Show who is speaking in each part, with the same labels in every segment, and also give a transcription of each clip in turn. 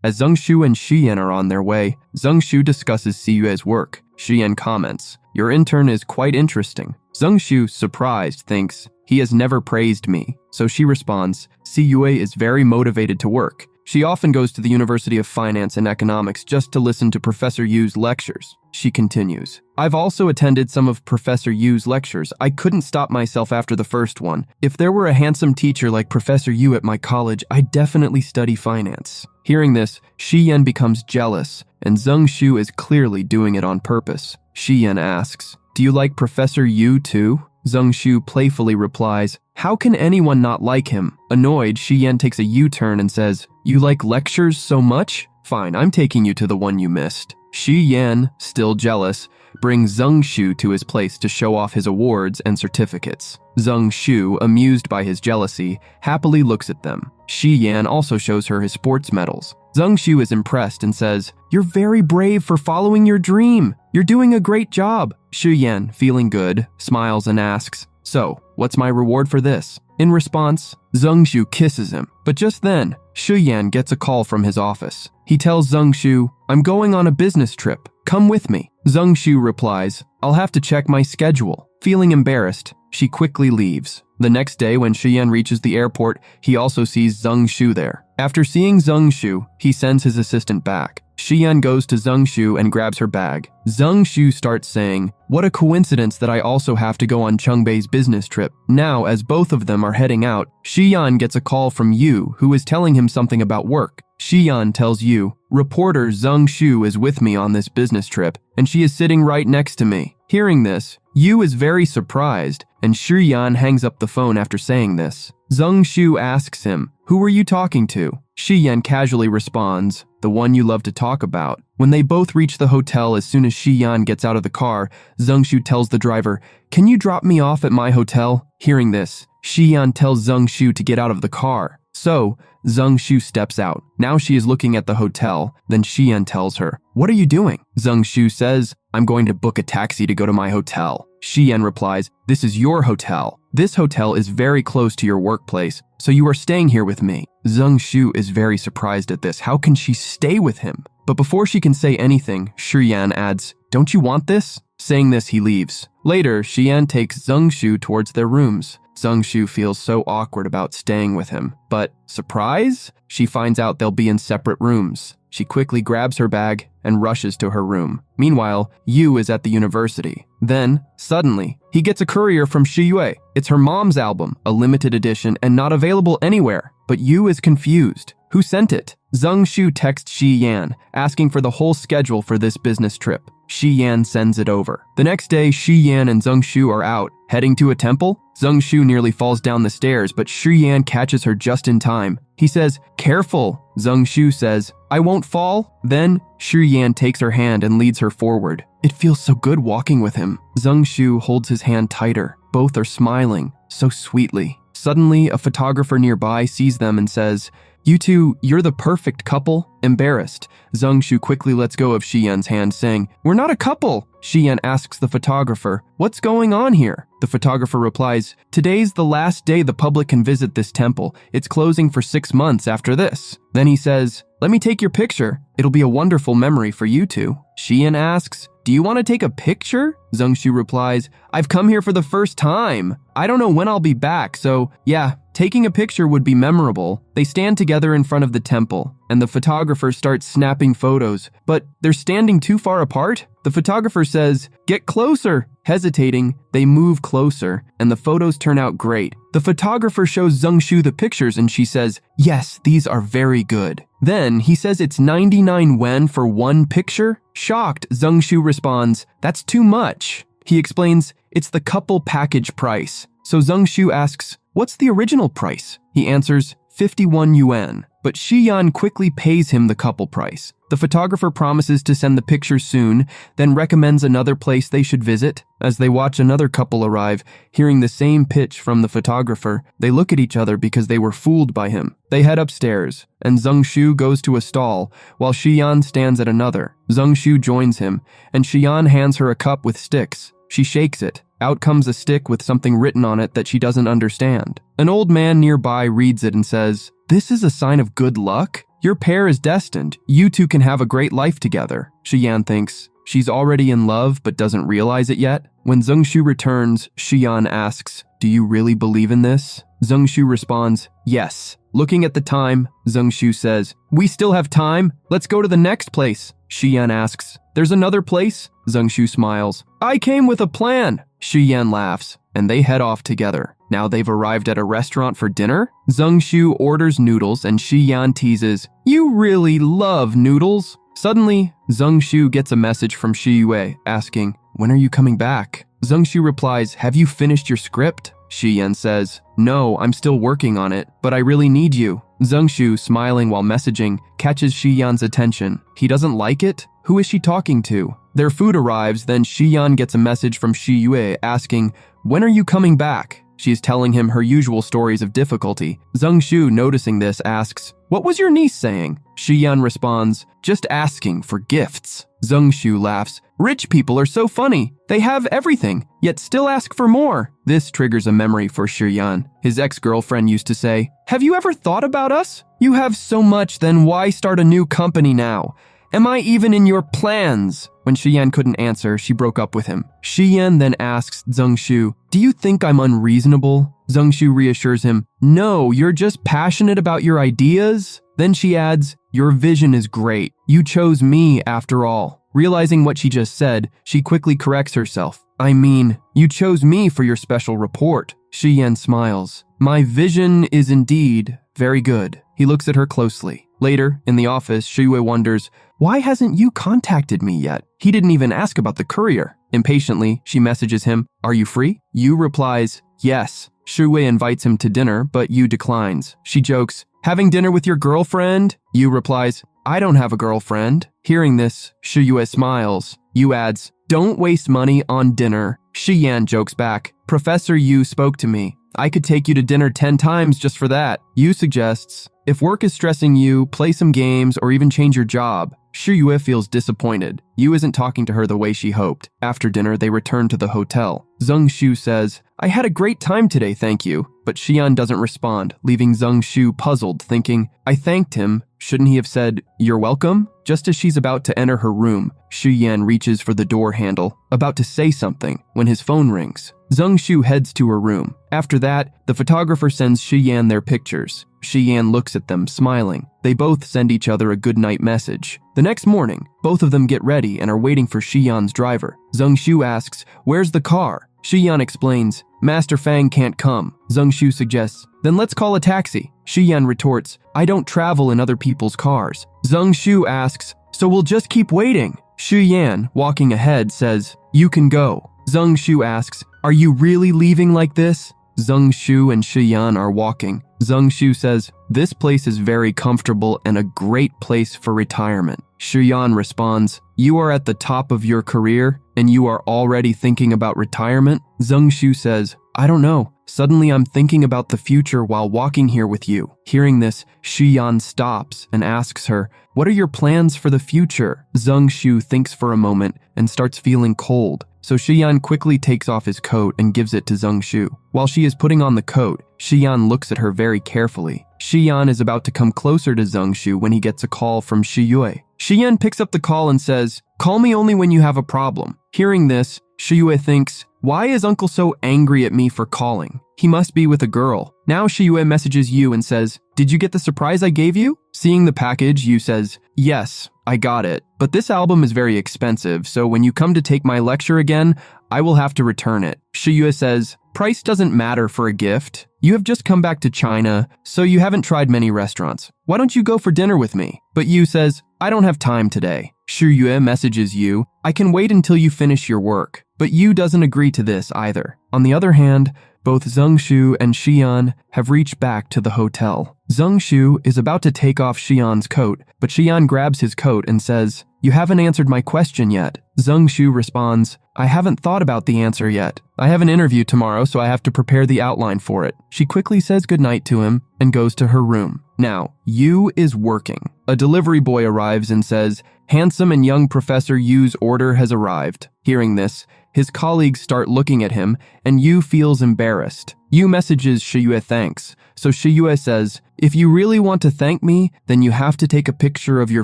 Speaker 1: As Zhengshu and Shiyan are on their way, Zhengshu discusses Siyue's work. Shiyan comments, "Your intern is quite interesting." Zhengshu, surprised, thinks, "He has never praised me." So she responds, "Siyue is very motivated to work. She often goes to the University of Finance and Economics just to listen to Professor Yu's lectures." She continues, "I've also attended some of Professor Yu's lectures. I couldn't stop myself after the first one. If there were a handsome teacher like Professor Yu at my college, I'd definitely study finance." Hearing this, Shiyan becomes jealous, and Zhengshu is clearly doing it on purpose. Shiyan asks, "Do you like Professor Yu too?" Zhengshu playfully replies, "How can anyone not like him?" Annoyed, Shiyan takes a U-turn and says, "You like lectures so much? Fine, I'm taking you to the one you missed." Shiyan, still jealous, brings Zhengshu to his place to show off his awards and certificates. Zhengshu, amused by his jealousy, happily looks at them. Shiyan also shows her his sports medals. Zhengshu is impressed and says, "You're very brave for following your dream. You're doing a great job." Shiyan, feeling good, smiles and asks, "So, what's my reward for this?" In response, Zhengshu kisses him. But just then, Shiyan gets a call from his office. He tells Zhengshu, "I'm going on a business trip. Come with me." Zhengshu replies, "I'll have to check my schedule." Feeling embarrassed, she quickly leaves. The next day, when Shiyan reaches the airport, he also sees Zhengshu there. After seeing Zhengshu, he sends his assistant back. Shiyan goes to Zhengshu and grabs her bag. Zhengshu starts saying, "What a coincidence that I also have to go on Chungbei's business trip." Now, as both of them are heading out, Shiyan gets a call from Yu, who is telling him something about work. Shiyan tells Yu, "Reporter Zhengshu is with me on this business trip, and she is sitting right next to me." Hearing this, Yu is very surprised, and Shiyan hangs up the phone after saying this. Zhengshu asks him, "Who were you talking to?" Shiyan casually responds, "The one you love to talk about." When they both reach the hotel, as soon as Shiyan gets out of the car, Zhengshu tells the driver, "Can you drop me off at my hotel?" Hearing this, Shiyan tells Zhengshu to get out of the car. So, Zhengshu steps out. Now she is looking at the hotel. Then Shiyan tells her, "What are you doing?" Zhengshu says, "I'm going to book a taxi to go to my hotel." Shiyan replies, "This is your hotel. This hotel is very close to your workplace, so you are staying here with me." Zhengshu is very surprised at this. How can she stay with him? But before she can say anything, Shiyan adds, "Don't you want this?" Saying this, he leaves. Later, Shiyan takes Zhengshu towards their rooms. Zhengshu feels so awkward about staying with him. But, surprise? She finds out they'll be in separate rooms. She quickly grabs her bag and rushes to her room. Meanwhile, Yu is at the university. Then, suddenly, he gets a courier from Siyue. It's her mom's album, a limited edition and not available anywhere. But Yu is confused. Who sent it? Zhengshu texts Shiyan, asking for the whole schedule for this business trip. Shiyan sends it over. The next day, Shiyan and Zhengshu are out, heading to a temple. Zhengshu nearly falls down the stairs, but Shiyan catches her just in time. He says, "Careful." Zhengshu says, "I won't fall." Then, Shiyan takes her hand and leads her forward. It feels so good walking with him. Zhengshu holds his hand tighter. Both are smiling, so sweetly. Suddenly, a photographer nearby sees them and says, "You two, you're the perfect couple." Embarrassed, Zhengshu quickly lets go of Shiyan's hand, saying, "We're not a couple." Shiyan asks the photographer, "What's going on here?" The photographer replies, "Today's the last day the public can visit this temple. It's closing for 6 months after this." Then he says, "Let me take your picture. It'll be a wonderful memory for you two." Shiyan asks, "Do you want to take a picture?" Zhengshu replies, "I've come here for the first time. I don't know when I'll be back, so yeah, taking a picture would be memorable." They stand together in front of the temple, and the photographer starts snapping photos, but they're standing too far apart. The photographer says, "Get closer." Hesitating, they move closer, and the photos turn out great. The photographer shows Zhengshu the pictures, and she says, "Yes, these are very good." Then he says it's 99 yuan for one picture. Shocked, Zhengshu responds, "That's too much." He explains, "It's the couple package price." So Zhengshu asks, "What's the original price?" He answers, 51 yuan. But Shiyan quickly pays him the couple price. The photographer promises to send the pictures soon, then recommends another place they should visit. As they watch another couple arrive, hearing the same pitch from the photographer, they look at each other because they were fooled by him. They head upstairs, and Zhengshu goes to a stall, while Shiyan stands at another. Zhengshu joins him, and Shiyan hands her a cup with sticks. She shakes it. Out comes a stick with something written on it that she doesn't understand. An old man nearby reads it and says, "This is a sign of good luck?" Your pair is destined. You two can have a great life together. Shiyan thinks she's already in love but doesn't realize it yet. When Zhengshu returns, Shiyan asks, "Do you really believe in this?" Zhengshu responds, "Yes." Looking at the time, Zhengshu says, "We still have time. Let's go to the next place." Shiyan asks, "There's another place?" Zhengshu smiles. "I came with a plan." Shiyan laughs, and they head off together. Now they've arrived at a restaurant for dinner. Zhengshu orders noodles and Shiyan teases, "You really love noodles." Suddenly, Zhengshu gets a message from Shiyue asking, "When are you coming back?" Zhengshu replies, "Have you finished your script?" Shiyan says, "No, I'm still working on it, but I really need you." Zhengshu, smiling while messaging, catches Shiyan's attention. He doesn't like it? Who is she talking to? Their food arrives, then Shiyan gets a message from Shiyue asking, "When are you coming back?" She is telling him her usual stories of difficulty. Zhengshu, noticing this, asks, "What was your niece saying?" Shiyan responds, "Just asking for gifts." Zhengshu laughs, "Rich people are so funny. They have everything, yet still ask for more." This triggers a memory for Shiyan. His ex-girlfriend used to say, "Have you ever thought about us? You have so much, then why start a new company now? Am I even in your plans?" When Shiyan couldn't answer, she broke up with him. Shiyan then asks Zhengshu, "Do you think I'm unreasonable?" Zhengshu reassures him, "No, you're just passionate about your ideas." Then she adds, "Your vision is great. You chose me after all." Realizing what she just said, she quickly corrects herself. "I mean, you chose me for your special report." Shiyan smiles. "My vision is indeed very good." He looks at her closely. Later, in the office, Shiyue wonders, "Why hasn't you contacted me yet?" He didn't even ask about the courier. Impatiently, she messages him, "Are you free?" Yu replies, "Yes." Shiyue invites him to dinner, but Yu declines. She jokes, "Having dinner with your girlfriend?" Yu replies, "I don't have a girlfriend." Hearing this, Shiyue smiles. Yu adds, "Don't waste money on dinner." Shiyan jokes back, "Professor Yu spoke to me. I could take you to dinner 10 times just for that." Yu suggests, "If work is stressing you, play some games or even change your job." Shiyue feels disappointed. Yu isn't talking to her the way she hoped. After dinner, they return to the hotel. Zhengshu says, "I had a great time today, thank you." But Shiyan doesn't respond, leaving Zhengshu puzzled, thinking, "I thanked him. Shouldn't he have said, 'You're welcome'?" Just as she's about to enter her room, Shiyan reaches for the door handle, about to say something, when his phone rings. Zhengshu heads to her room. After that, the photographer sends Shiyan their pictures. Shiyan looks at them, smiling. They both send each other a goodnight message. The next morning, both of them get ready and are waiting for Shiyan's driver. Zhengshu asks, "Where's the car?" Shiyan explains, "Master Fang can't come." Zhengshu suggests, "Then let's call a taxi." Shiyan retorts, "I don't travel in other people's cars." Zhengshu asks, "So we'll just keep waiting?" Shiyan, walking ahead, says, "You can go." Zhengshu asks, "Are you really leaving like this?" Zhengshu and Shiyan are walking. Zhengshu says, "This place is very comfortable and a great place for retirement." Shiyan responds, "You are at the top of your career and you are already thinking about retirement?" Zhengshu says, "I don't know. Suddenly I'm thinking about the future while walking here with you." Hearing this, Shiyan stops and asks her, "What are your plans for the future?" Zhengshu thinks for a moment and starts feeling cold. So Shiyan quickly takes off his coat and gives it to Zhengshu. While she is putting on the coat, Shiyan looks at her very carefully. Shiyan is about to come closer to Zhengshu when he gets a call from Shiyue. Shiyan picks up the call and says, "Call me only when you have a problem." Hearing this, Shiyue thinks, "Why is uncle so angry at me for calling? He must be with a girl." Now Shiyue messages Yu and says, "Did you get the surprise I gave you?" Seeing the package, Yu says, "Yes, I got it. But this album is very expensive, so when you come to take my lecture again, I will have to return it." Shiyue says, "Price doesn't matter for a gift. You have just come back to China, so you haven't tried many restaurants. Why don't you go for dinner with me?" But Yu says, "I don't have time today." Shiyue messages Yu, "I can wait until you finish your work." But Yu doesn't agree to this either. On the other hand, both Zhengshu and Shiyan have reached back to the hotel. Zhengshu is about to take off Shiyan's coat, but Shiyan grabs his coat and says, "You haven't answered my question yet." Zhengshu responds, "I haven't thought about the answer yet. I have an interview tomorrow, so I have to prepare the outline for it." She quickly says goodnight to him and goes to her room. Now, Yu is working. A delivery boy arrives and says, "Handsome and young Professor Yu's order has arrived." Hearing this, his colleagues start looking at him, and Yu feels embarrassed. Yu messages Shiyue thanks, so Shiyue says, if you really want to thank me, then you have to take a picture of your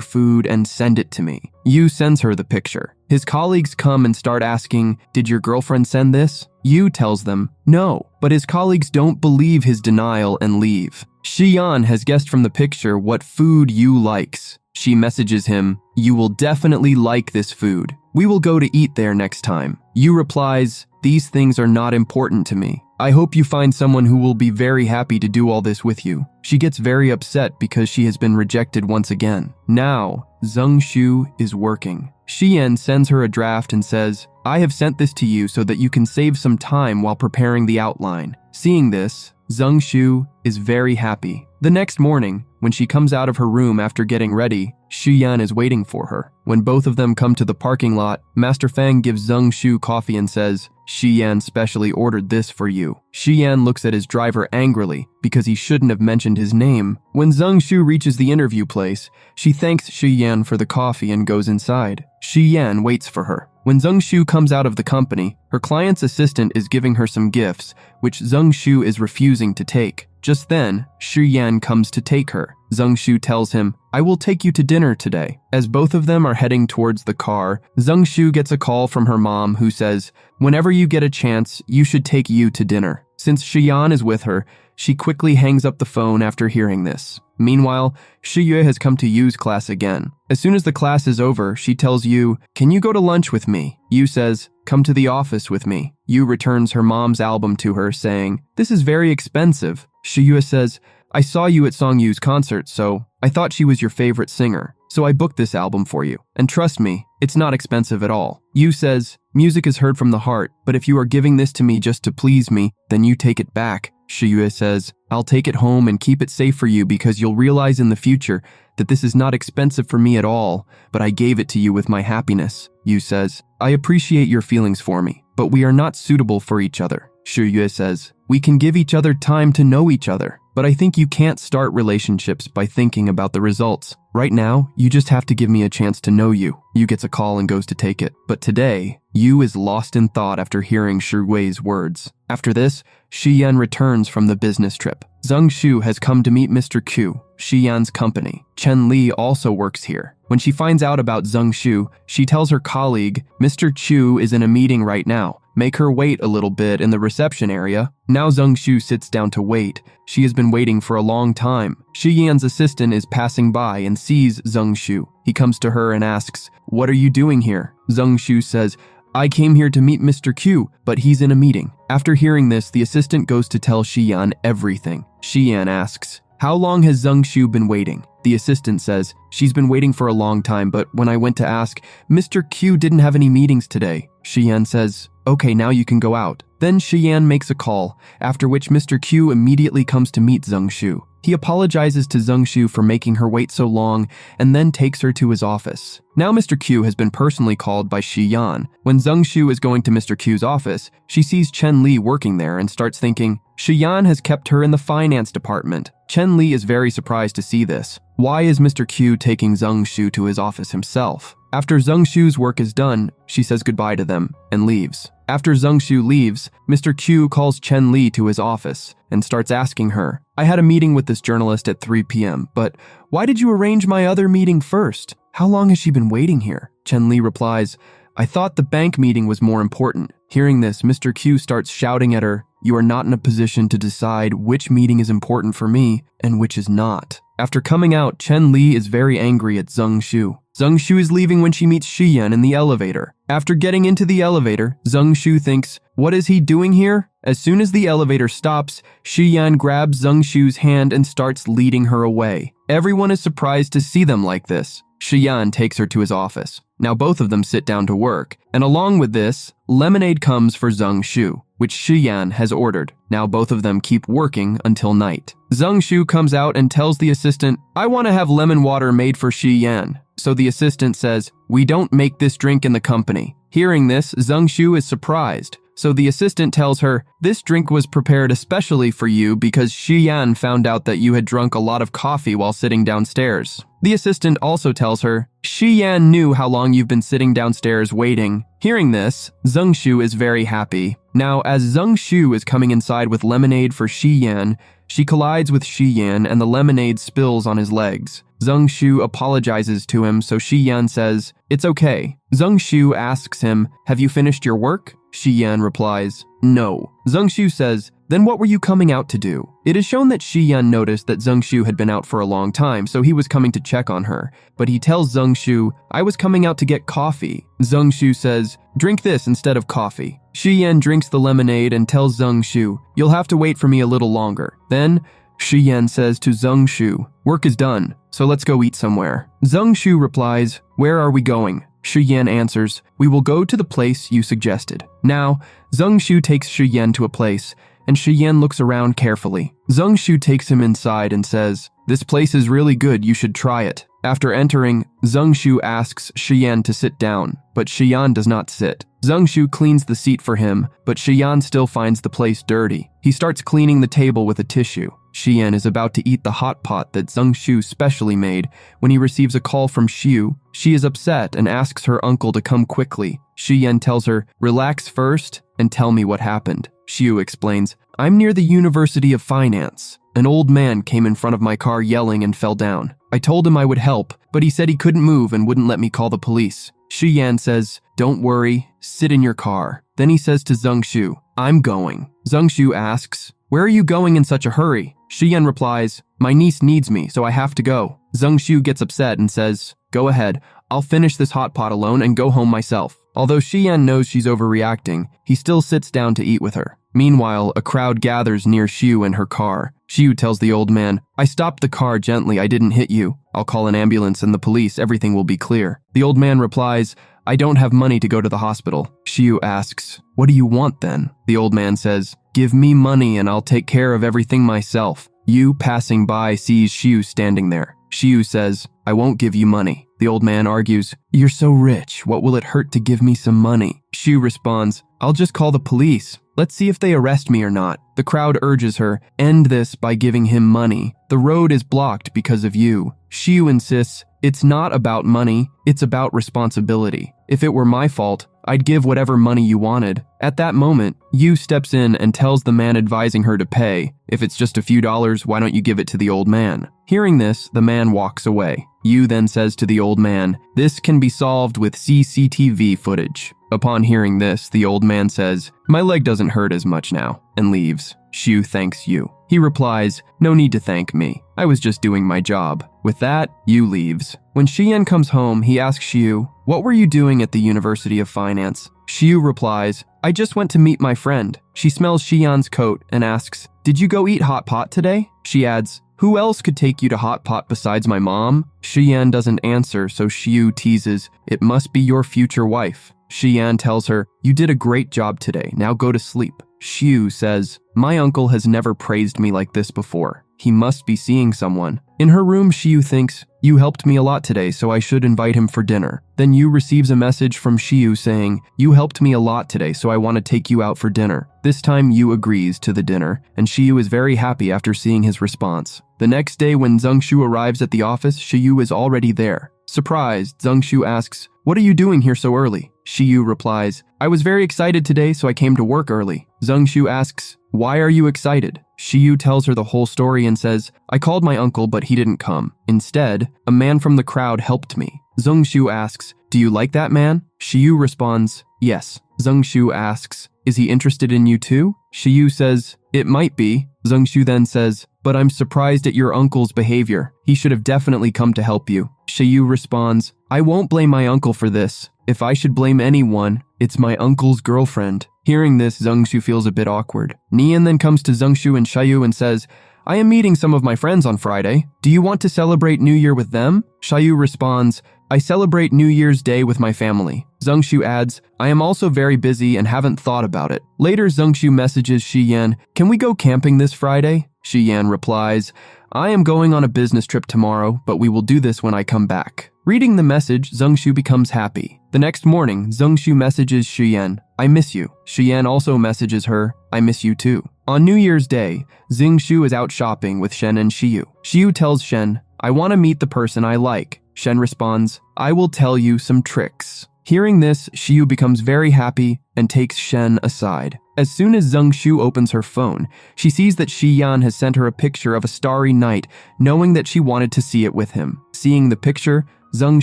Speaker 1: food and send it to me. Yu sends her the picture. His colleagues come and start asking, did your girlfriend send this? Yu tells them, no, but his colleagues don't believe his denial and leave. Shiyan has guessed from the picture what food Yu likes. She messages him, you will definitely like this food. We will go to eat there next time. Yu replies, these things are not important to me. I hope you find someone who will be very happy to do all this with you. She gets very upset because she has been rejected once again. Now, Zhengshu is working. Shiyan sends her a draft and says, I have sent this to you so that you can save some time while preparing the outline. Seeing this, Zhengshu is very happy. The next morning, when she comes out of her room after getting ready, Shiyan is waiting for her. When both of them come to the parking lot, Master Fang gives Zhengshu coffee and says, Shiyan specially ordered this for you. Shiyan looks at his driver angrily because he shouldn't have mentioned his name. When Zhengshu reaches the interview place, she thanks Shiyan for the coffee and goes inside. Shiyan waits for her. When Zhengshu comes out of the company, her client's assistant is giving her some gifts, which Zhengshu is refusing to take. Just then, Shiyan comes to take her. Zhengshu tells him, I will take you to dinner today. As both of them are heading towards the car, Zhengshu gets a call from her mom who says, whenever you get a chance, you should take Yu to dinner. Since Shiyan is with her, she quickly hangs up the phone after hearing this. Meanwhile, Shiyue has come to Yu's class again. As soon as the class is over, she tells Yu, can you go to lunch with me? Yu says, come to the office with me. Yu returns her mom's album to her, saying, this is very expensive. Shiyue says, I saw you at Song Yu's concert, so I thought she was your favorite singer. So I booked this album for you. And trust me, it's not expensive at all. Yu says, music is heard from the heart, but if you are giving this to me just to please me, then you take it back. Shiyue says, I'll take it home and keep it safe for you because you'll realize in the future that this is not expensive for me at all, but I gave it to you with my happiness. Yu says, I appreciate your feelings for me, but we are not suitable for each other. Shiyue says, we can give each other time to know each other, but I think you can't start relationships by thinking about the results. Right now, you just have to give me a chance to know you. Yu gets a call and goes to take it. But today, Yu is lost in thought after hearing Shiyue's words. After this, Shiyan returns from the business trip. Zhengshu has come to meet Mr. Q, Shiyan's company. Chen Li also works here. When she finds out about Zhengshu, she tells her colleague, Mr. Chu is in a meeting right now. Make her wait a little bit in the reception area. Now Zhengshu sits down to wait. She has been waiting for a long time. Shiyan's assistant is passing by and sees Zhengshu. He comes to her and asks, what are you doing here? Zhengshu says, I came here to meet Mr. Q, but he's in a meeting. After hearing this, the assistant goes to tell Shiyan everything. Shiyan asks, how long has Zhengshu been waiting? The assistant says, she's been waiting for a long time, but when I went to ask, Mr. Q didn't have any meetings today. Shiyan says, okay, now you can go out. Then Shiyan makes a call, after which Mr. Q immediately comes to meet Zhengshu. He apologizes to Zhengshu for making her wait so long and then takes her to his office. Now Mr. Q has been personally called by Shiyan. When Zhengshu is going to Mr. Q's office, she sees Chen Li working there and starts thinking, Shiyan has kept her in the finance department. Chen Li is very surprised to see this. Why is Mr. Q taking Zhengshu to his office himself? After Zhengshu's work is done, she says goodbye to them and leaves. After Zhengshu leaves, Mr. Q calls Chen Li to his office and starts asking her, I had a meeting with this journalist at 3 p.m., but why did you arrange my other meeting first? How long has she been waiting here? Chen Li replies, I thought the bank meeting was more important. Hearing this, Mr. Q starts shouting at her, you are not in a position to decide which meeting is important for me and which is not. After coming out, Chen Li is very angry at Zhengshu. Zhengshu is leaving when she meets Shiyan in the elevator. After getting into the elevator, Zhengshu thinks, what is he doing here? As soon as the elevator stops, Shiyan grabs Zhengshu's hand and starts leading her away. Everyone is surprised to see them like this. Shiyan takes her to his office. Now both of them sit down to work, and along with this, lemonade comes for Zhengshu, which Shiyan has ordered. Now both of them keep working until night. Zhengshu comes out and tells the assistant, I want to have lemon water made for Shiyan. So the assistant says, we don't make this drink in the company. Hearing this, Zhengshu is surprised. So the assistant tells her, this drink was prepared especially for you because Shiyan found out that you had drunk a lot of coffee while sitting downstairs. The assistant also tells her, Shi Yan knew how long you've been sitting downstairs waiting. Hearing this, Zeng Shu is very happy. Now, as Zeng Shu is coming inside with lemonade for Shi Yan, she collides with Shi Yan and the lemonade spills on his legs. Zeng Shu apologizes to him, so Shi Yan says, "It's okay." Zeng Shu asks him, "Have you finished your work?" Shi Yan replies, "No." Zeng Shu says, "Then what were you coming out to do?" It is shown that Shi Yan noticed that Zeng Shu had been out for a long time, so he was coming to check on her. But he tells Zeng Shu, "I was coming out to get coffee." Zeng Shu says, "Drink this instead of coffee." Shi Yan drinks the lemonade and tells Zeng Shu, "You'll have to wait for me a little longer." Then, Shi Yan says to Zeng Shu, "Work is done, so let's go eat somewhere." Zeng Shu replies, "Where are we going?" Shi Yan answers, "We will go to the place you suggested." Now, Zeng Shu takes Shi Yan to a place, and Shi Yan looks around carefully. Zeng Shu takes him inside and says, "This place is really good, you should try it." After entering, Zeng Shu asks Shi Yan to sit down, but Shi Yan does not sit. Zeng Shu cleans the seat for him, but Shi Yan still finds the place dirty. He starts cleaning the table with a tissue. Shi Yan is about to eat the hot pot that Zeng Shu specially made when he receives a call from Xiu. She is upset and asks her uncle to come quickly. Shi Yan tells her, "Relax first and tell me what happened." Xiu explains, "I'm near the University of Finance. An old man came in front of my car yelling and fell down. I told him I would help, but he said he couldn't move and wouldn't let me call the police." Shi Yan says, "Don't worry, sit in your car." Then he says to Zeng Shu, "I'm going." Zeng Shu asks, "Where are you going in such a hurry?" Shi Yan replies, "My niece needs me, so I have to go." Zeng Shu gets upset and says, "Go ahead, I'll finish this hot pot alone and go home myself." Although Shi Yan knows she's overreacting, he still sits down to eat with her. Meanwhile, a crowd gathers near Xiu and her car. Xiu tells the old man, "I stopped the car gently, I didn't hit you. I'll call an ambulance and the police, everything will be clear." The old man replies, "I don't have money to go to the hospital." Xiu asks, "What do you want then?" The old man says, "Give me money and I'll take care of everything myself." Yu, passing by, sees Xiu standing there. Xiu says, "I won't give you money." The old man argues, "You're so rich, what will it hurt to give me some money?" Xiu responds, "I'll just call the police. Let's see if they arrest me or not." The crowd urges her, "End this by giving him money. The road is blocked because of you." Xiu insists, "It's not about money, it's about responsibility. If it were my fault, I'd give whatever money you wanted." At that moment, Yu steps in and tells the man advising her to pay, "If it's just a few dollars, why don't you give it to the old man?" Hearing this, the man walks away. Yu then says to the old man, "This can be solved with CCTV footage." Upon hearing this, the old man says, "My leg doesn't hurt as much now," and leaves. Xiu thanks Yu. He replies, "No need to thank me. I was just doing my job." With that, Yu leaves. When Shi Yan comes home, he asks Xiu, "What were you doing at the University of Finance?" Xiu replies, "I just went to meet my friend." She smells Shi Yan's coat and asks, "Did you go eat hot pot today?" She adds, "Who else could take you to hot pot besides my mom?" Shi Yan doesn't answer, so Xiu teases, "It must be your future wife." Shi Yan tells her, "You did a great job today, now go to sleep." Xiu says, "My uncle has never praised me like this before. He must be seeing someone." In her room, Xiu thinks, "You helped me a lot today, so I should invite him for dinner." Then Yu receives a message from Xiu saying, "You helped me a lot today, so I want to take you out for dinner." This time, Yu agrees to the dinner, and Xiu is very happy after seeing his response. The next day, when Zeng Shu arrives at the office, Xiu is already there. Surprised, Zeng Shu asks, "What are you doing here so early?" Xiu replies, "I was very excited today, so I came to work early." Zeng Shu asks, "Why are you excited?" Xiu tells her the whole story and says, "I called my uncle, but he didn't come. Instead, a man from the crowd helped me." Zeng Shu asks, "Do you like that man?" Xiu responds, "Yes." Zeng Shu asks, "Is he interested in you too?" Xiu says, "It might be." Zeng Shu then says, "But I'm surprised at your uncle's behavior. He should have definitely come to help you." Xiu responds, "I won't blame my uncle for this. If I should blame anyone, it's my uncle's girlfriend." Hearing this, Zeng Shu feels a bit awkward. Nian then comes to Zeng Shu and Xiaoyu and says, "I am meeting some of my friends on Friday. Do you want to celebrate New Year with them?" Xiaoyu responds, "I celebrate New Year's Day with my family." Zeng Shu adds, "I am also very busy and haven't thought about it." Later, Zeng Shu messages Shi Yan, "Can we go camping this Friday?" Shi Yan replies, "I am going on a business trip tomorrow, but we will do this when I come back." Reading the message, Zeng Shu becomes happy. The next morning, Zeng Shu messages Shi Yan, "I miss you." Shi Yan also messages her, "I miss you too." On New Year's Day, Zeng Shu is out shopping with Shen and Xiu. Xiu tells Shen, I want to meet the person I like. Shen responds, I will tell you some tricks. Hearing this, Xiu becomes very happy and takes Shen aside. As soon as Zheng Shu opens her phone, she sees that Shi Yan has sent her a picture of a starry night, knowing that she wanted to see it with him. Seeing the picture, Zheng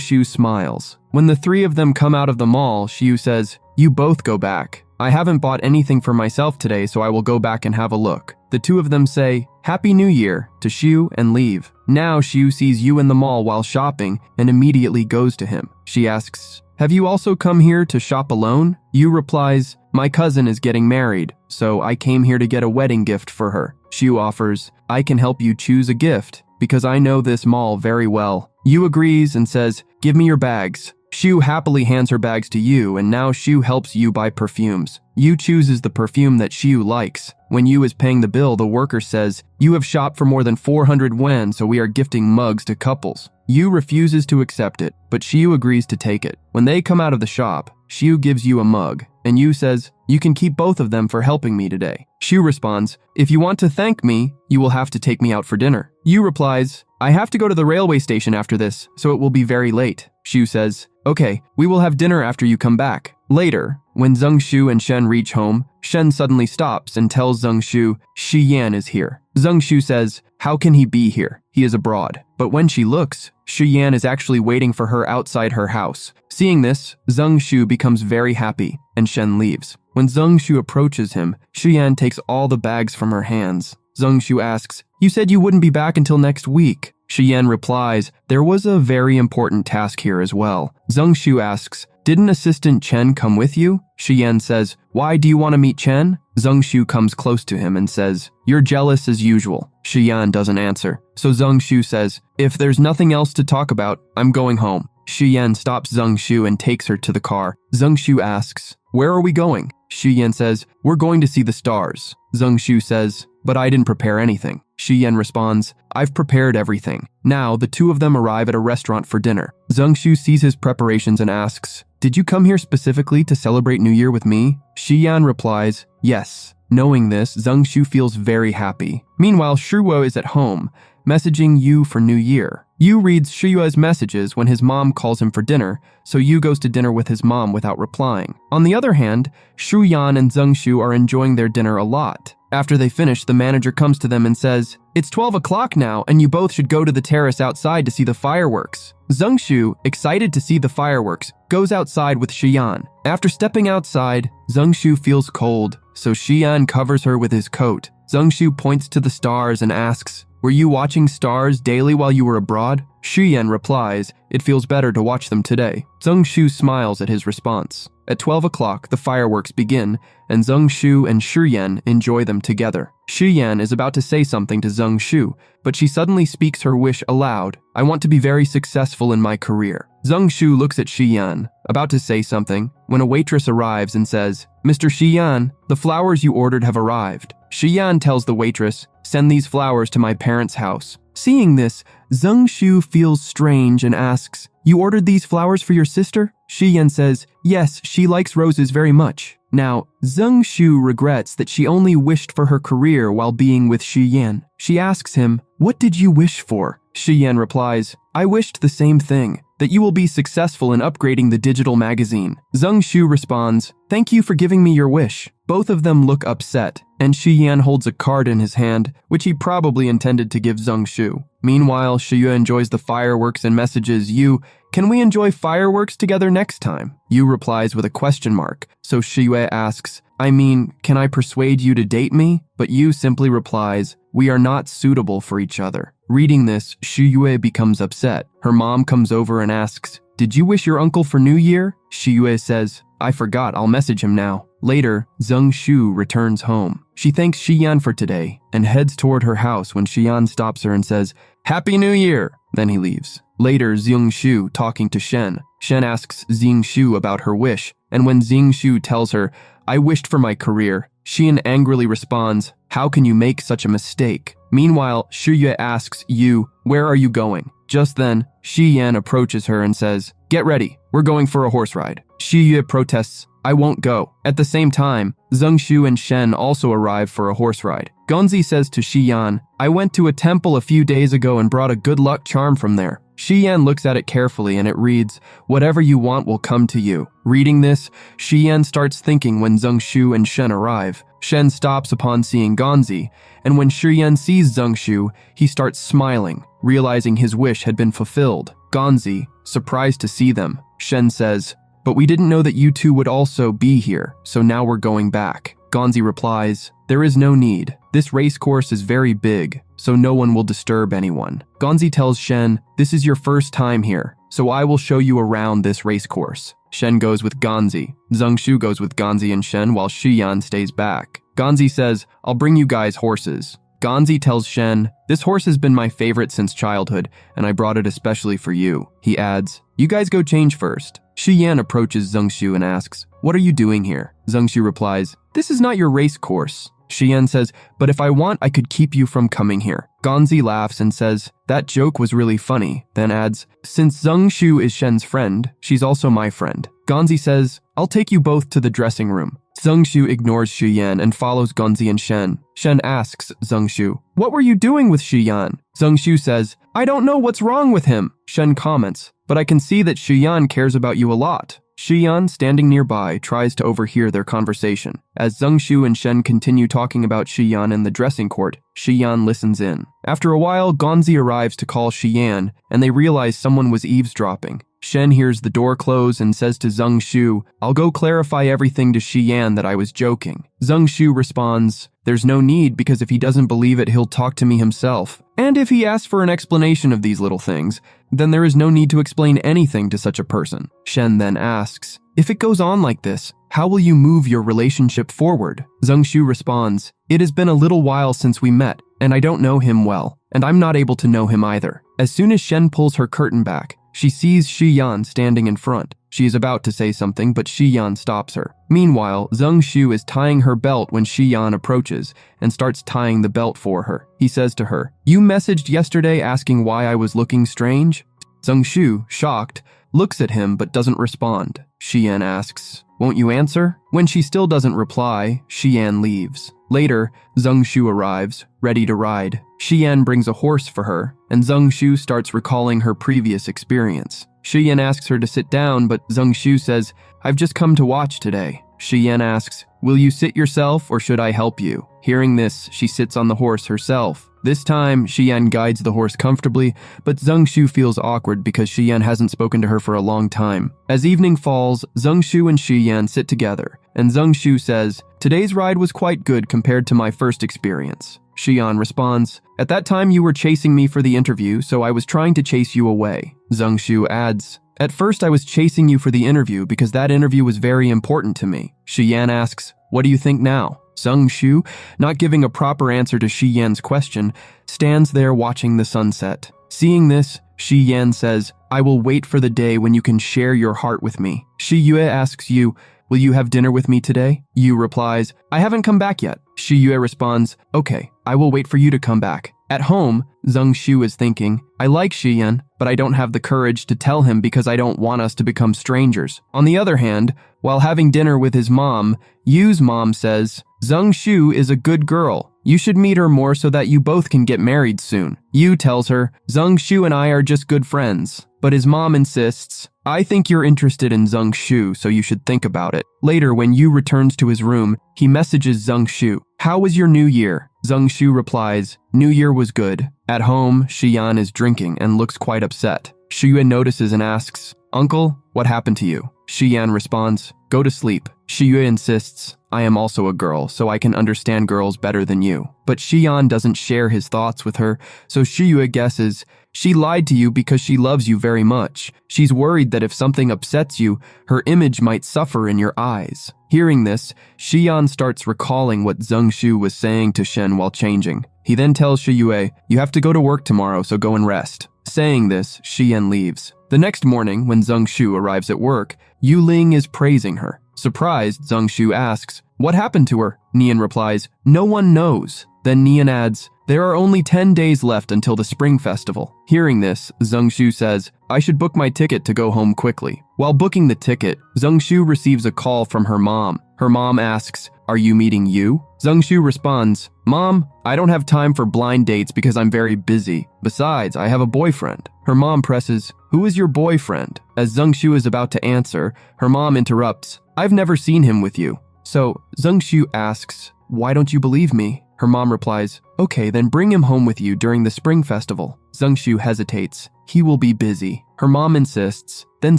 Speaker 1: Shu smiles. When the three of them come out of the mall, Xiu says, You both go back. I haven't bought anything for myself today, so I will go back and have a look. The two of them say, Happy New Year, to Xiu and leave. Now Xiu sees Yu in the mall while shopping and immediately goes to him. She asks, Have you also come here to shop alone? Yu replies, My cousin is getting married, so I came here to get a wedding gift for her. Xiu offers, I can help you choose a gift because I know this mall very well. Yu agrees and says, Give me your bags. Xiu happily hands her bags to Yu, and now Xiu helps Yu buy perfumes. Yu chooses the perfume that Xiu likes. When Yu is paying the bill, the worker says, You have shopped for more than 400 yuan, so we are gifting mugs to couples. Yu refuses to accept it, but Xiu agrees to take it. When they come out of the shop, Xiu gives Yu a mug, and Yu says, You can keep both of them for helping me today. Xiu responds, If you want to thank me, you will have to take me out for dinner. Yu replies, I have to go to the railway station after this, so it will be very late. Xiu says, Okay, we will have dinner after you come back. Later, when Zheng Shu and Shen reach home, Shen suddenly stops and tells Zheng Shu Shi Yan is here. Zheng Shu says, How can he be here? He is abroad. But when she looks, Shi Yan is actually waiting for her outside her house. Seeing this, Zheng Shu becomes very happy, and Shen leaves. When Zheng Shu approaches him, Shi Yan takes all the bags from her hands. Zheng Shu asks, You said you wouldn't be back until next week. Shi Yan replies, There was a very important task here as well. Zheng Shu asks, Didn't Assistant Chen come with you? Shi Yan says, Why do you want to meet Chen? Zheng Shu comes close to him and says, You're jealous as usual. Shi Yan doesn't answer. So Zheng Shu says, If there's nothing else to talk about, I'm going home. Shi Yan stops Zheng Shu and takes her to the car. Zheng Shu asks, Where are we going? Shi Yan says, We're going to see the stars. Zheng Shu says, But I didn't prepare anything. Shi Yan responds, I've prepared everything. Now, the two of them arrive at a restaurant for dinner. Zheng Shu sees his preparations and asks, Did you come here specifically to celebrate New Year with me? Shi Yan replies, Yes. Knowing this, Zheng Shu feels very happy. Meanwhile, Shuo is at home, messaging Yu for New Year. Yu reads Shuo's messages when his mom calls him for dinner, so Yu goes to dinner with his mom without replying. On the other hand, Shu Yan and Zheng Shu are enjoying their dinner a lot. After they finish, the manager comes to them and says, It's 12 o'clock now, and you both should go to the terrace outside to see the fireworks. Zheng Shu, excited to see the fireworks, goes outside with Shi Yan. After stepping outside, Zheng Shu feels cold, so Shi Yan covers her with his coat. Zheng Shu points to the stars and asks, Were you watching stars daily while you were abroad? Shi Yan replies, It feels better to watch them today. Zheng Shu smiles at his response. At 12 o'clock, the fireworks begin, and Zheng Shu and Shi Yan enjoy them together. Shi Yan is about to say something to Zheng Shu, but she suddenly speaks her wish aloud. I want to be very successful in my career. Zheng Shu looks at Shi Yan, about to say something, when a waitress arrives and says, Mr. Shi Yan, the flowers you ordered have arrived. Shi Yan tells the waitress, Send these flowers to my parents' house. Seeing this, Zheng Shu feels strange and asks, You ordered these flowers for your sister? Shi Yan says, Yes, she likes roses very much. Now, Zheng Shu regrets that she only wished for her career while being with Shi Yan. She asks him, What did you wish for? Shi Yan replies, I wished the same thing, that you will be successful in upgrading the digital magazine. Zheng Shu responds, Thank you for giving me your wish. Both of them look upset, and Shi Yan holds a card in his hand, which he probably intended to give Zheng Shu. Meanwhile, Shiyue enjoys the fireworks and messages Yu, Can we enjoy fireworks together next time? Yu replies with a question mark, so Shiyue asks, I mean, can I persuade you to date me? But Yu simply replies, We are not suitable for each other. Reading this, Shiyue becomes upset. Her mom comes over and asks, Did you wish your uncle for New Year? Shiyue says, I forgot, I'll message him now. Later, Zheng Shu returns home. She thanks Xiyan for today and heads toward her house when Xiyan stops her and says, Happy New Year! Then he leaves. Later, Zheng Shu talking to Shen. Shen asks Zheng Shu about her wish, and when Zheng Shu tells her, I wished for my career, Xian angrily responds, How can you make such a mistake? Meanwhile, Shiyue asks Yu, Where are you going? Just then, Shi Yan approaches her and says, "Get ready, we're going for a horse ride." Shi Yue protests, "I won't go." At the same time, Zheng Shu and Shen also arrive for a horse ride. Gonzi says to Shi Yan, "I went to a temple a few days ago and brought a good luck charm from there." Shi Yan looks at it carefully and it reads, "Whatever you want will come to you." Reading this, Shi Yan starts thinking when Zheng Shu and Shen arrive. Shen stops upon seeing Gonzi, and when Shi Yan sees Zheng Shu, he starts smiling, realizing his wish had been fulfilled. Gonzi, surprised to see them, Shen says, "But we didn't know that you two would also be here, so now we're going back." Gonzi replies, "There is no need. This race course is very big, so no one will disturb anyone." Gonzi tells Shen, "This is your first time here, so I will show you around this race course." Shen goes with Gonzi. Zheng Shu goes with Gonzi and Shen while Shi Yan stays back. Gonzi says, "I'll bring you guys horses." Gonzi tells Shen, "This horse has been my favorite since childhood, and I brought it especially for you." He adds, "You guys go change first." Shi Yan approaches Zheng Shu and asks, "What are you doing here?" Zheng Shu replies, "This is not your race course." Shi Yan says, "But if I want, I could keep you from coming here." Gonzi laughs and says, "That joke was really funny," then adds, "Since Zheng Shu is Shen's friend, she's also my friend." Gonzi says, "I'll take you both to the dressing room." Zheng Shu ignores Shi Yan and follows Gonzi and Shen. Shen asks Zheng Shu, "What were you doing with Shi Yan?" Zheng Shu says, "I don't know what's wrong with him." Shen comments, "But I can see that Shi Yan cares about you a lot." Shi Yan, standing nearby, tries to overhear their conversation. As Zheng Shu and Shen continue talking about Shi Yan in the dressing court, Shi Yan listens in. After a while, Gonzi arrives to call Shi Yan, and they realize someone was eavesdropping. Shen hears the door close and says to Zheng Shu, "I'll go clarify everything to Shi Yan that I was joking." Zheng Shu responds, "There's no need because if he doesn't believe it, he'll talk to me himself. And if he asks for an explanation of these little things, then there is no need to explain anything to such a person." Shen then asks, "If it goes on like this, how will you move your relationship forward?" Zheng Shu responds, "It has been a little while since we met, and I don't know him well, and I'm not able to know him either." As soon as Shen pulls her curtain back, she sees Shi Yan standing in front. She is about to say something, but Shi Yan stops her. Meanwhile, Zheng Shu is tying her belt when Shi Yan approaches and starts tying the belt for her. He says to her, "You messaged yesterday asking why I was looking strange?" Zheng Shu, shocked, looks at him but doesn't respond. Shi Yan asks, "Won't you answer?" When she still doesn't reply, Shi Yan leaves. Later, Zheng Shu arrives, ready to ride. Shi Yan brings a horse for her, and Zheng Shu starts recalling her previous experience. Shi Yan asks her to sit down, but Zheng Shu says, "I've just come to watch today." Shi Yan asks, "Will you sit yourself or should I help you?" Hearing this, she sits on the horse herself. This time, Shi Yan guides the horse comfortably, but Zheng Shu feels awkward because Shi Yan hasn't spoken to her for a long time. As evening falls, Zheng Shu and Shi Yan sit together, and Zheng Shu says, "Today's ride was quite good compared to my first experience." Shi Yan responds, "At that time you were chasing me for the interview, so I was trying to chase you away." Zheng Shu adds, "At first I was chasing you for the interview because that interview was very important to me." Shi Yan asks, "What do you think now?" Zheng Shu, not giving a proper answer to Shi Yan's question, stands there watching the sunset. Seeing this, Shi Yan says, "I will wait for the day when you can share your heart with me." Shi Yue asks Yu, "Will you have dinner with me today?" Yu replies, "I haven't come back yet." Shi Yue responds, "Okay, I will wait for you to come back." At home, Zheng Shu is thinking, "I like Shi Yan, but I don't have the courage to tell him because I don't want us to become strangers." On the other hand, while having dinner with his mom, Yu's mom says, "Zheng Shu is a good girl. You should meet her more so that you both can get married soon." Yu tells her, "Zheng Shu and I are just good friends." But his mom insists, "I think you're interested in Zheng Shu, so you should think about it." Later, when Yu returns to his room, he messages Zheng Shu, "How was your new year?" Zheng Shu replies, "New year was good." At home, Shi Yan is drinking and looks quite upset. Shi Yue notices and asks, "Uncle, what happened to you?" Shi Yan responds, "Go to sleep." Shi Yue insists, "I am also a girl, so I can understand girls better than you." But Shi Yan doesn't share his thoughts with her, so Shi Yue guesses, "She lied to you because she loves you very much. She's worried that if something upsets you, her image might suffer in your eyes." Hearing this, Shi Yan starts recalling what Zheng Shu was saying to Shen while changing. He then tells Shi Yue, "You have to go to work tomorrow, so go and rest." Saying this, Shi Yan leaves. The next morning, when Zheng Shu arrives at work, Yu Ling is praising her. Surprised, Zheng Shu asks, "What happened to her?" Nian replies, "No one knows." Then Nian adds, there are only 10 days left until the spring festival. Hearing this, Zhengshu says, I should book my ticket to go home quickly. While booking the ticket, Zhengshu receives a call from her mom. Her mom asks, are you meeting you? Zhengshu responds, Mom, I don't have time for blind dates because I'm very busy. Besides, I have a boyfriend. Her mom presses, who is your boyfriend? As Zhengshu is about to answer, her mom interrupts, I've never seen him with you. So Zhengshu asks, why don't you believe me? Her mom replies, okay, then bring him home with you during the spring festival. Zhengshu hesitates. He will be busy. Her mom insists, then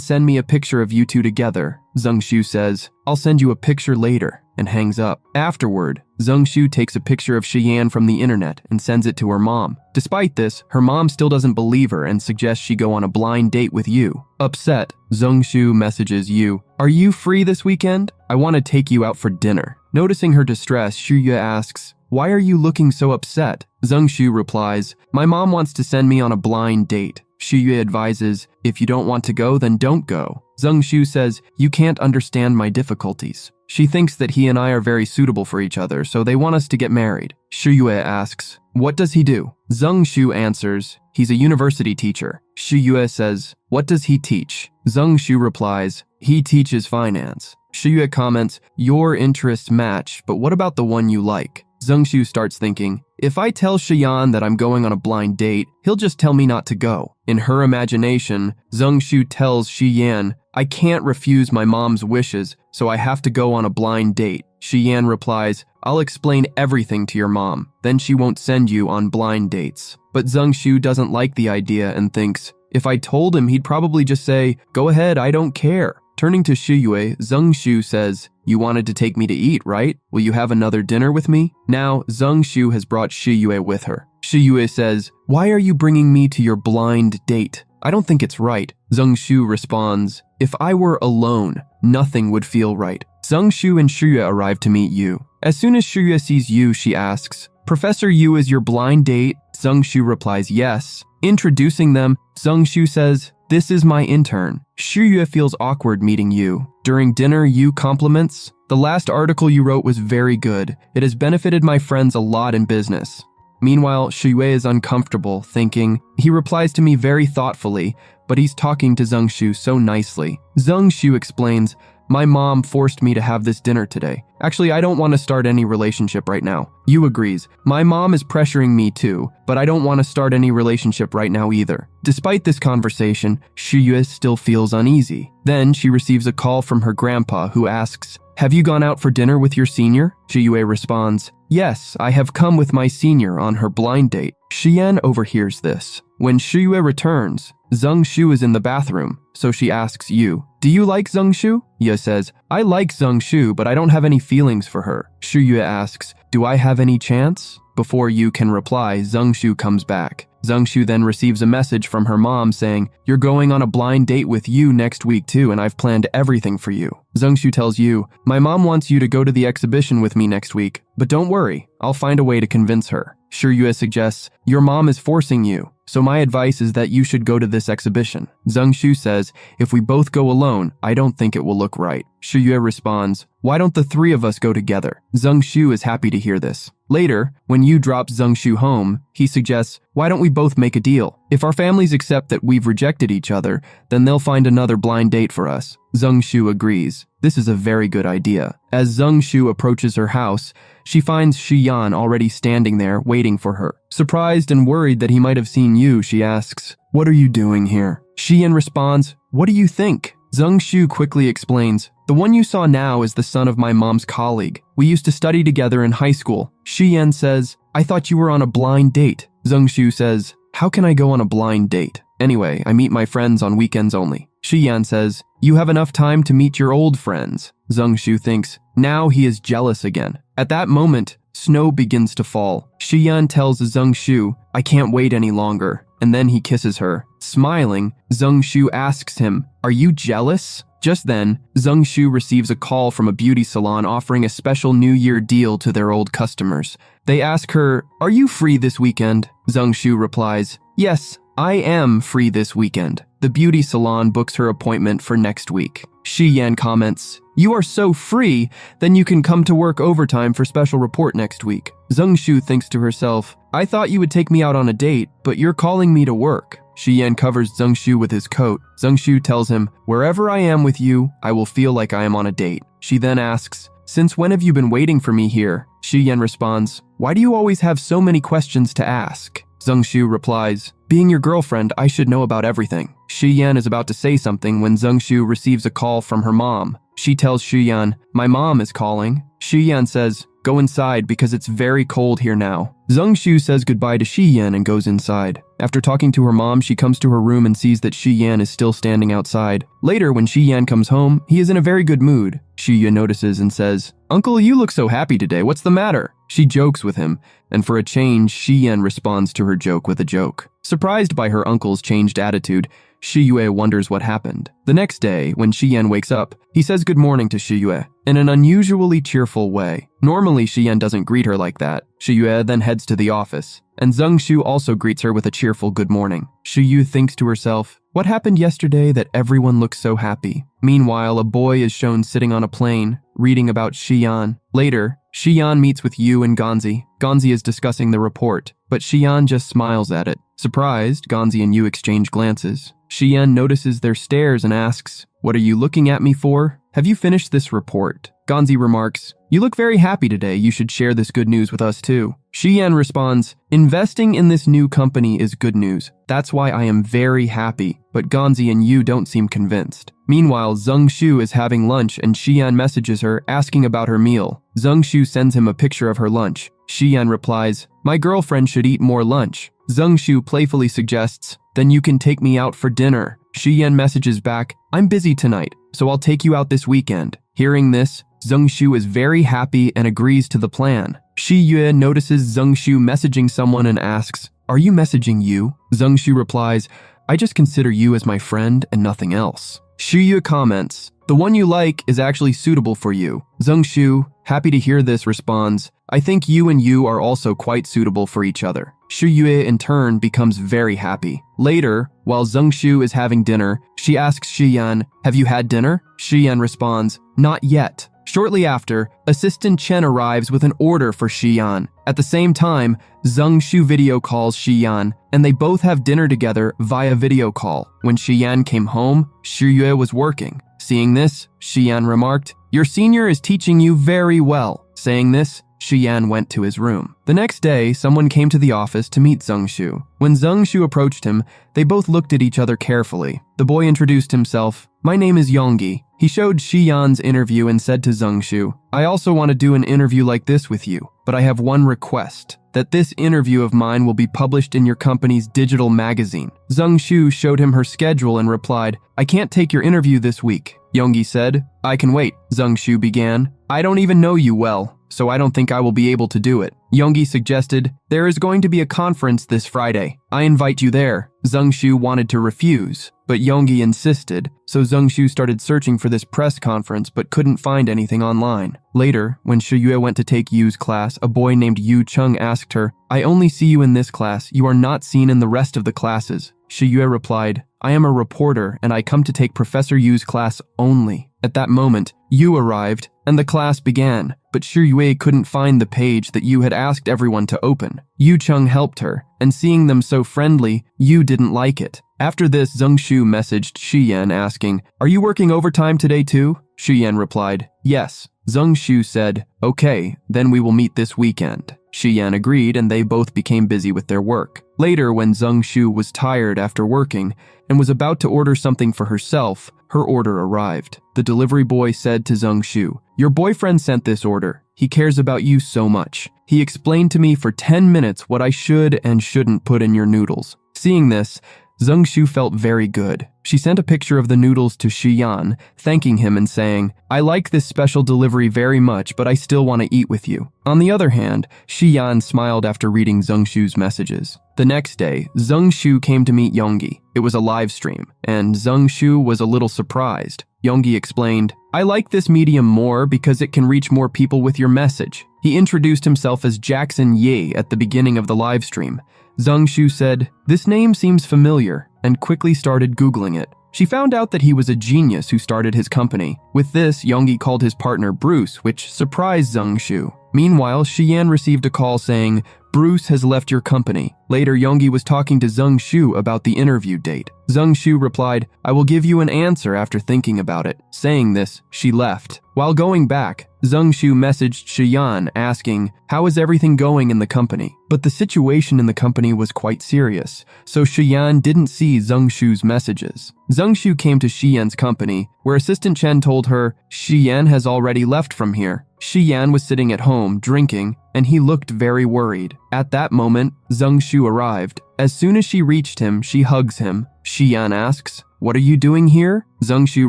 Speaker 1: send me a picture of you two together. Zhengshu says, I'll send you a picture later, and hangs up. Afterward, Zhengshu takes a picture of Shiyan from the internet and sends it to her mom. Despite this, her mom still doesn't believe her and suggests she go on a blind date with Yu. Upset, Zhengshu messages Yu, are you free this weekend? I want to take you out for dinner. Noticing her distress, Shuya asks, why are you looking so upset? Zhengshu replies, my mom wants to send me on a blind date. Shuya advises, if you don't want to go, then don't go. Zhengshu says, you can't understand my difficulties. She thinks that he and I are very suitable for each other, so they want us to get married. Shuya asks, what does he do? Zhengshu answers, he's a university teacher. Shuya says, what does he teach? Zhengshu replies, he teaches finance. Shuya comments, your interests match, but what about the one you like? Zhengshu starts thinking, if I tell Shiyan that I'm going on a blind date, he'll just tell me not to go. In her imagination, Zhengshu tells Shiyan, I can't refuse my mom's wishes, so I have to go on a blind date. Shiyan replies, I'll explain everything to your mom, then she won't send you on blind dates. But Zhengshu doesn't like the idea and thinks, if I told him, he'd probably just say, go ahead, I don't care. Turning to Shiyue, Zhengshu says, you wanted to take me to eat, right? Will you have another dinner with me? Now, Zhengshu has brought Shiyue with her. Shiyue says, why are you bringing me to your blind date? I don't think it's right. Zhengshu responds, if I were alone, nothing would feel right. Zhengshu and Shuya arrive to meet Yu. As soon as Shuya sees Yu, she asks, Professor Yu is your blind date? Zhengshu replies, yes. Introducing them, Zhengshu says, this is my intern. Shuya feels awkward meeting Yu. During dinner, Yu compliments, the last article you wrote was very good. It has benefited my friends a lot in business. Meanwhile, Shuya is uncomfortable, thinking, he replies to me very thoughtfully, but he's talking to Zhengshu so nicely. Zhengshu explains, my mom forced me to have this dinner today. Actually, I don't want to start any relationship right now. Yu agrees. My mom is pressuring me too, but I don't want to start any relationship right now either. Despite this conversation, Shuya still feels uneasy. Then she receives a call from her grandpa who asks, have you gone out for dinner with your senior? Shuya responds, yes, I have come with my senior on her blind date. Shiyan overhears this. When Shuya returns, Zhengshu is in the bathroom, so she asks Yu, do you like Zhengshu? Yu says, I like Zhengshu, but I don't have any feelings for her. Shuya asks, do I have any chance? Before Yu can reply, Zhengshu comes back. Zhengshu then receives a message from her mom saying, you're going on a blind date with Yu next week too, and I've planned everything for you. Zhengshu tells Yu, my mom wants you to go to the exhibition with me next week, but don't worry, I'll find a way to convince her. Shuya suggests, your mom is forcing you, so my advice is that you should go to this exhibition. Zhengshu says, if we both go alone, I don't think it will look right. Shuya responds, why don't the three of us go together? Zhengshu is happy to hear this. Later, when Yu drops Zhengshu home, he suggests, why don't we both make a deal? If our families accept that we've rejected each other, then they'll find another blind date for us. Zhengshu agrees. This is a very good idea. As Zhengshu approaches her house, she finds Shiyan already standing there waiting for her. Surprised and worried that he might have seen Yu, she asks, what are you doing here? Shiyan responds, what do you think? Zhengshu quickly explains, the one you saw now is the son of my mom's colleague. We used to study together in high school. Shiyan says, I thought you were on a blind date. Zhengshu says, how can I go on a blind date? Anyway, I meet my friends on weekends only. Shiyan says, you have enough time to meet your old friends. Zhengshu thinks, now he is jealous again. At that moment, snow begins to fall. Shiyan tells Zhengshu, I can't wait any longer, and then he kisses her. Smiling, Zhengshu asks him, are you jealous? Just then, Zhengshu receives a call from a beauty salon offering a special New Year deal to their old customers. They ask her, are you free this weekend? Zhengshu replies, yes, I am free this weekend. The beauty salon books her appointment for next week. Shi Yan comments, "You are so free, then you can come to work overtime for special report next week." Zheng Shu thinks to herself, "I thought you would take me out on a date, but you're calling me to work." Shi Yan covers Zheng Shu with his coat. Zheng Shu tells him, "Wherever I am with you, I will feel like I am on a date." She then asks, "Since when have you been waiting for me here?" Shi Yan responds, "Why do you always have so many questions to ask?" Zheng Shu replies, "Being your girlfriend, I should know about everything." Shi Yan is about to say something when Zheng Shu receives a call from her mom. She tells Shi Yan, "My mom is calling." Shi Yan says, "Go inside because it's very cold here now." Zheng Shu says goodbye to Shi Yan and goes inside. After talking to her mom, she comes to her room and sees that Shi Yan is still standing outside. Later, when Shi Yan comes home, he is in a very good mood. Shi Yan notices and says, "Uncle, you look so happy today. What's the matter?" She jokes with him, and for a change, Shi Yan responds to her joke with a joke. Surprised by her uncle's changed attitude, Shi Yue wonders what happened. The next day, when Shi Yan wakes up, he says good morning to Shi Yue in an unusually cheerful way. Normally, Shi Yan doesn't greet her like that. Shi Yue then heads to the office, and Zheng Shu also greets her with a cheerful good morning. Shi Yue thinks to herself, "What happened yesterday that everyone looks so happy?" Meanwhile, a boy is shown sitting on a plane, reading about Shi Yan. Later, Shi Yan meets with Yu and Ganzi. Ganzi is discussing the report, but Shi Yan just smiles at it. Surprised, Ganzi and Yu exchange glances. Shi Yan notices their stares and asks, "What are you looking at me for? Have you finished this report?" Ganzi remarks, "You look very happy today. You should share this good news with us too." Shi Yan responds, "Investing in this new company is good news. That's why I am very happy." But Ganzi and Yu don't seem convinced. Meanwhile, Zheng Shu is having lunch and Shi Yan messages her asking about her meal. Zheng Shu sends him a picture of her lunch. Shi Yan replies, "My girlfriend should eat more lunch." Zheng Shu playfully suggests, "Then you can take me out for dinner." Shi Yan messages back, "I'm busy tonight, so I'll take you out this weekend." Hearing this, Zheng Shu is very happy and agrees to the plan. Shi Yue notices Zheng Shu messaging someone and asks, "Are you messaging you?" Zheng Shu replies, "I just consider you as my friend and nothing else." Shi Yue comments, "The one you like is actually suitable for you." Zheng Shu, happy to hear this, responds, "I think you and you are also quite suitable for each other." Shi Yue in turn becomes very happy. Later, while Zheng Shu is having dinner, she asks Shi Yan, "Have you had dinner?" Shi Yan responds, "Not yet." Shortly after, Assistant Chen arrives with an order for Shi Yan. At the same time, Zheng Shu video calls Shi Yan, and they both have dinner together via video call. When Shi Yan came home, Shi Yue was working. Seeing this, Shi Yan remarked, "Your senior is teaching you very well." Saying this, Shi Yan went to his room. The next day, someone came to the office to meet Zheng Shu. When Zheng Shu approached him, they both looked at each other carefully. The boy introduced himself. "My name is Yonggi." He showed Shi Yan's interview and said to Zheng Shu, "I also want to do an interview like this with you, but I have one request, that this interview of mine will be published in your company's digital magazine." Zheng Shu showed him her schedule and replied, "I can't take your interview this week." Yonggi said, "I can wait." Zheng Shu began, "I don't even know you well, so I don't think I will be able to do it." Yonggi suggested, "There is going to be a conference this Friday. I invite you there." Zheng Shu wanted to refuse, but Yonggi insisted, so Zheng Shu started searching for this press conference but couldn't find anything online. Later, when Shi Yue went to take Yu's class, a boy named Yu Chung asked her, "I only see you in this class. You are not seen in the rest of the classes." Shi Yue replied, "I am a reporter and I come to take Professor Yu's class only." At that moment, Yu arrived and the class began, but Shi Yue couldn't find the page that Yu had asked everyone to open. Yu Chung helped her, and seeing them so friendly, Yu didn't like it. After this, Zheng Shu messaged Shi Yan asking, "Are you working overtime today too?" Shi Yan replied, "Yes." Zheng Shu said, "Okay, then we will meet this weekend." Shi Yan agreed and they both became busy with their work. Later, when Zheng Shu was tired after working and was about to order something for herself, her order arrived. The delivery boy said to Zheng Shu, "Your boyfriend sent this order. He cares about you so much. He explained to me for 10 minutes what I should and shouldn't put in your noodles." Seeing this, Zheng Shu felt very good. She sent a picture of the noodles to Shi Yan, thanking him and saying, "I like this special delivery very much, but I still want to eat with you." On the other hand, Shi Yan smiled after reading Zheng Shu's messages. The next day, Zheng Shu came to meet Yonggi. It was a live stream, and Zheng Shu was a little surprised. Yonggi explained, "I like this medium more because it can reach more people with your message." He introduced himself as Jackson Ye at the beginning of the live stream. Zhang Shu said, "This name seems familiar," and quickly started Googling it. She found out that he was a genius who started his company. With this, Yonggi called his partner Bruce, which surprised Zhang Shu. Meanwhile, Xian received a call saying, "Bruce has left your company." Later, Yonggi was talking to Zhang Shu about the interview date. Zhang Shu replied, "I will give you an answer after thinking about it." Saying this, she left. While going back, Zhang Shu messaged Xian asking, "How is everything going in the company?" But the situation in the company was quite serious, so Xian didn't see Zhang Shu's messages. Zhang Shu came to Xian's company, where Assistant Chen told her, "Xian has already left from here." Xian was sitting at home, drinking, and he looked very worried. At that moment, Zhang Shu arrived. As soon as she reached him, she hugs him. Xian asks, "What are you doing here?" Zhang Shu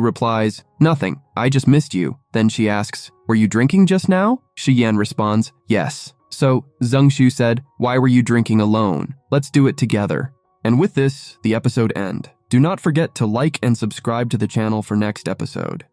Speaker 1: replies, "Nothing, I just missed you." Then she asks, "Were you drinking just now?" Xian responds, "Yes." So, Zhang Shu said, "Why were you drinking alone? Let's do it together." And with this, the episode ends. Do not forget to like and subscribe to the channel for next episode.